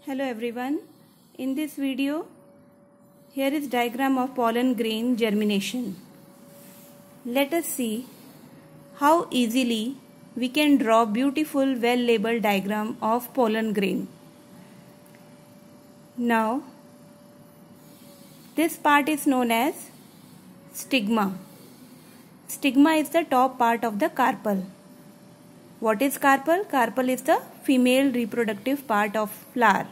Hello everyone. In this video, here is diagram of pollen grain germination. Let us see how easily we can draw beautiful well-labeled diagram of pollen grain. Now, this part is known as stigma. Stigma is the top part of the carpel. What is carpel? Carpel is the female reproductive part of flower.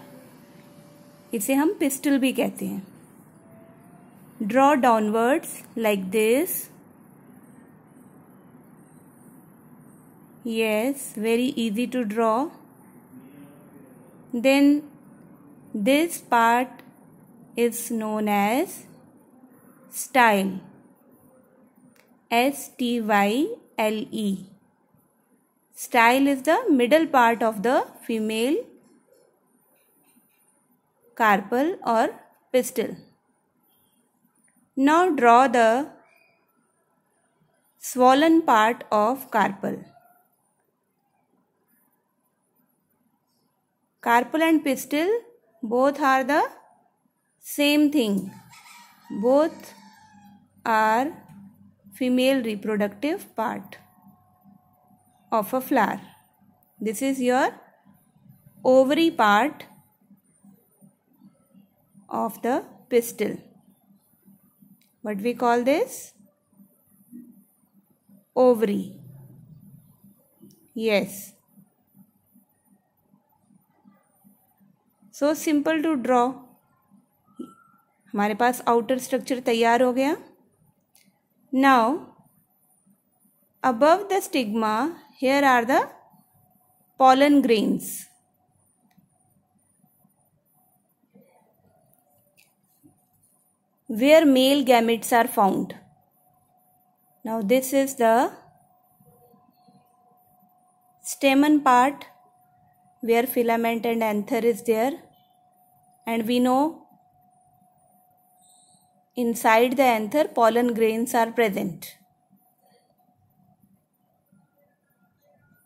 इसे हम pistil भी कहते हैं. Draw downwards like this. Yes, very easy to draw. Then this part is known as style. S-T-Y-L-E. Style is the middle part of the female carpel or pistil. Now draw the swollen part of carpel. Carpel and pistil both are the same thing. Both are female reproductive part of a flower. This is your ovary part of the pistil. What we call this? Ovary. Yes. So simple to draw. हमारे पास outer structure तैयार हो गया. Now, above the stigma, here are the pollen grains. Where male gametes are found. Now this is the stamen part where filament and anther is there, and we know inside the anther pollen grains are present.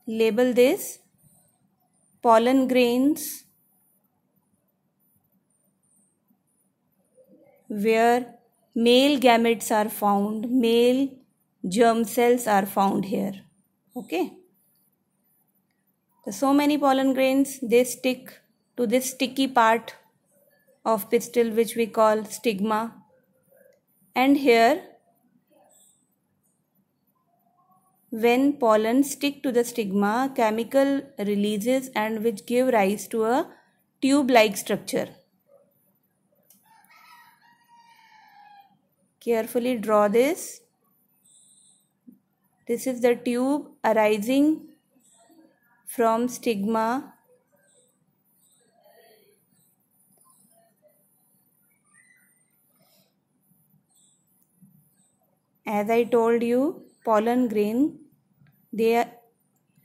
Label this pollen grains where male gametes are found, male germ cells are found here. Okay. So many pollen grains, they stick to this sticky part of pistil which we call stigma. And here, when pollen stick to the stigma, chemical releases and which give rise to a tube-like structure. Carefully draw this. This is the tube arising from stigma. As I told you, pollen grain, they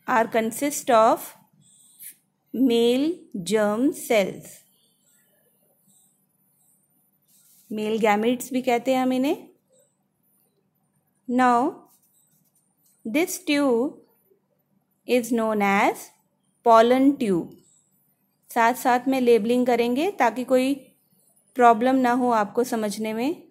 are consist of male germ cells. Male gametes भी कहते हैं हम इन्हें. Now this tube is known as pollen tube. साथ साथ में labelling करेंगे ताकि कोई प्रॉब्लम ना हो आपको समझने में.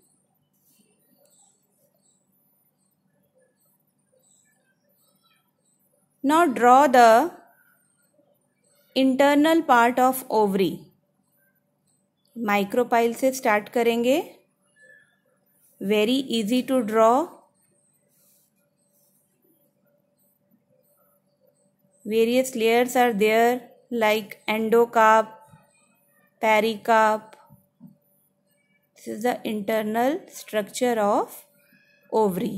Now draw the internal part of ovary. Micropyle से स्टार्ट करेंगे. Very easy to draw. Various layers are there like endocarp, pericarp. This is the internal structure of ovary.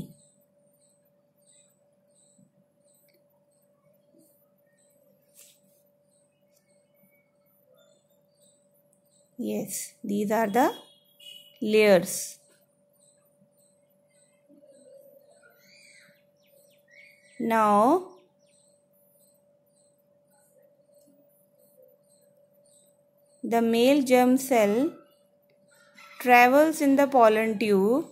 Yes, these are the layers. Now, the male germ cell travels in the pollen tube,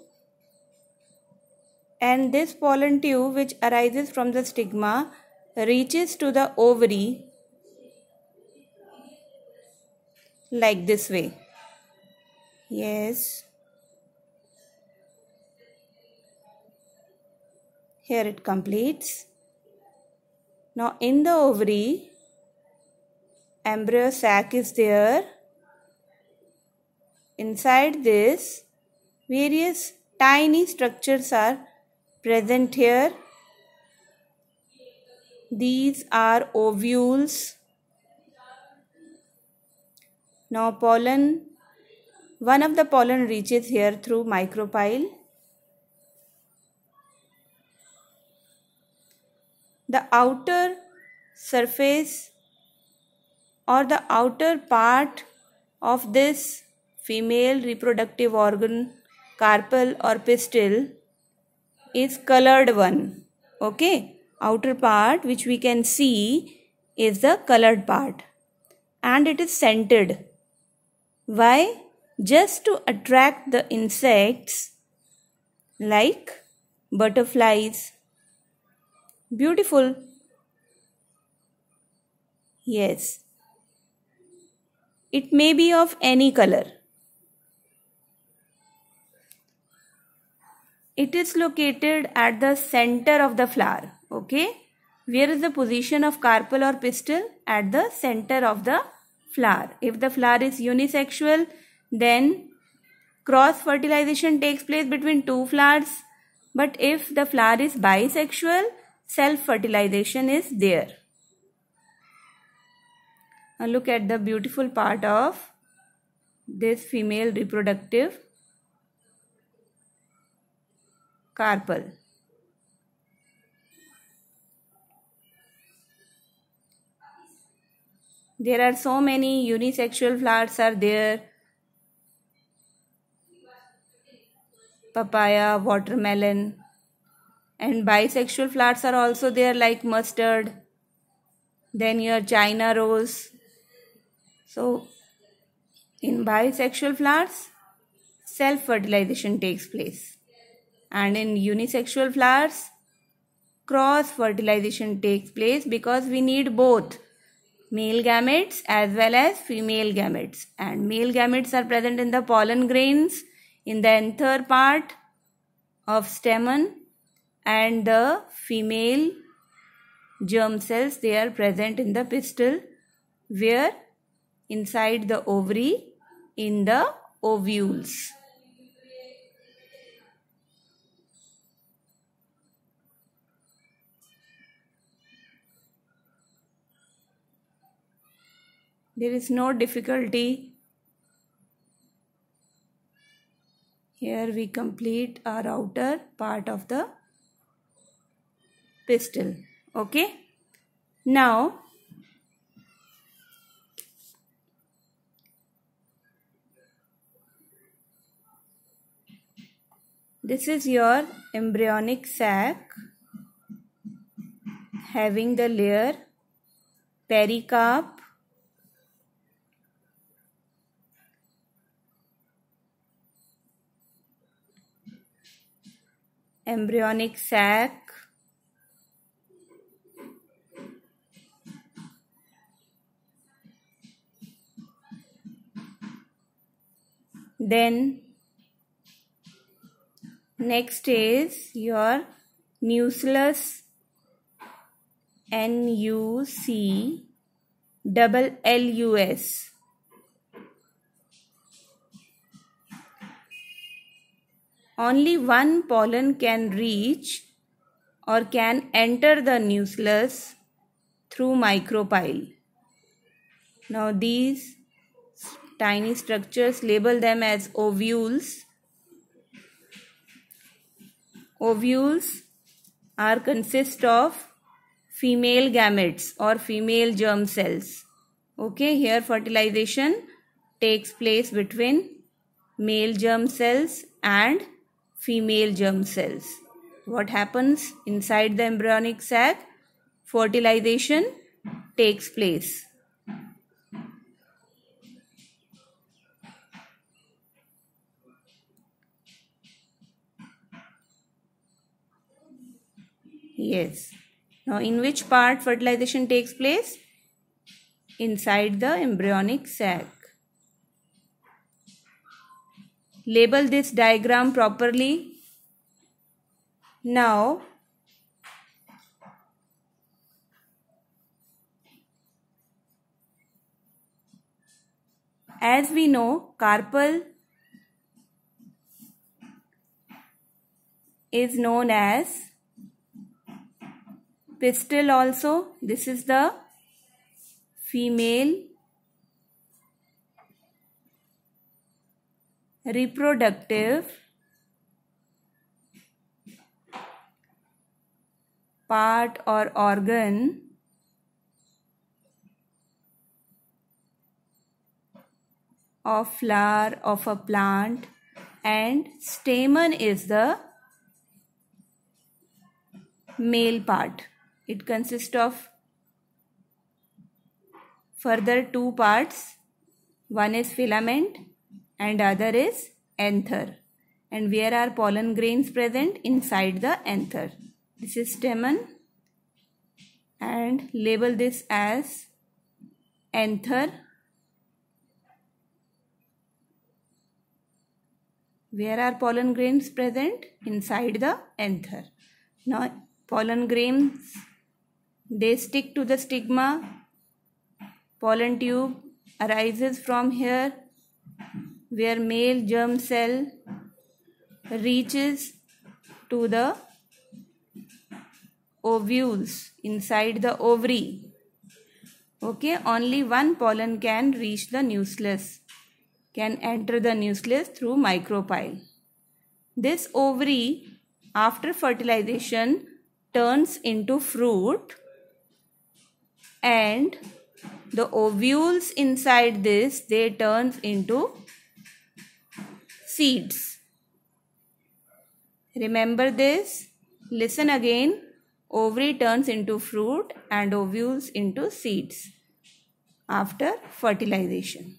and this pollen tube which arises from the stigma reaches to the ovary like this way. Yes. Here it completes. Now in the ovary, embryo sac is there. Inside this, various tiny structures are present here. These are ovules. Now pollen, one of the pollen reaches here through micropyle. The outer surface or the outer part of this female reproductive organ, carpel or pistil, is colored one. Okay, outer part which we can see is the colored part, and it is scented. Why? Just to attract the insects like butterflies. Beautiful. Yes. It may be of any color. It is located at the center of the flower. Okay. Where is the position of carpel or pistil? At the center of the flower. If the flower is unisexual, then cross fertilization takes place between two flowers. But if the flower is bisexual, self fertilization is there. Now look at the beautiful part of this female reproductive carpel. There are so many unisexual flowers are there. Papaya, watermelon, and bisexual flowers are also there like mustard. Then your China rose. So in bisexual flowers, self-fertilization takes place. And in unisexual flowers, cross-fertilization takes place because we need both male gametes as well as female gametes. And male gametes are present in the pollen grains, in the anther part of stamen, and the female germ cells, they are present in the pistil, where inside the ovary, in the ovules. There is no difficulty. Here we complete our outer part of the pistil. Okay. Now this is your embryonic sac having the layer pericarp, embryonic sac, then next is your nucellus, NUCLLUS. Only one pollen can reach or can enter the nucellus through micropyle. Now these tiny structures, label them as ovules. Ovules consist of female gametes or female germ cells. Okay, here fertilization takes place between male germ cells and female germ cells. What happens inside the embryonic sac? Fertilization takes place. Yes. Now in which part fertilization takes place? Inside the embryonic sac. Label this diagram properly. Now, as we know, carpel is known as pistil also. This is the female reproductive part or organ of flower of a plant, and stamen is the male part. It consists of further two parts. One is filament and other is anther. And where are pollen grains present? Inside the anther. This is stamen, and label this as anther. Where are pollen grains present? Inside the anther. Now, pollen grains, they stick to the stigma. Pollen tube arises from here, where male germ cell reaches to the ovules inside the ovary. Okay, only one pollen can reach the nucleus, can enter the nucleus through micropyle. This ovary, after fertilization, turns into fruit, and the ovules inside this, they turn into seeds. Remember this. Listen again. Ovary turns into fruit and ovules into seeds after fertilization.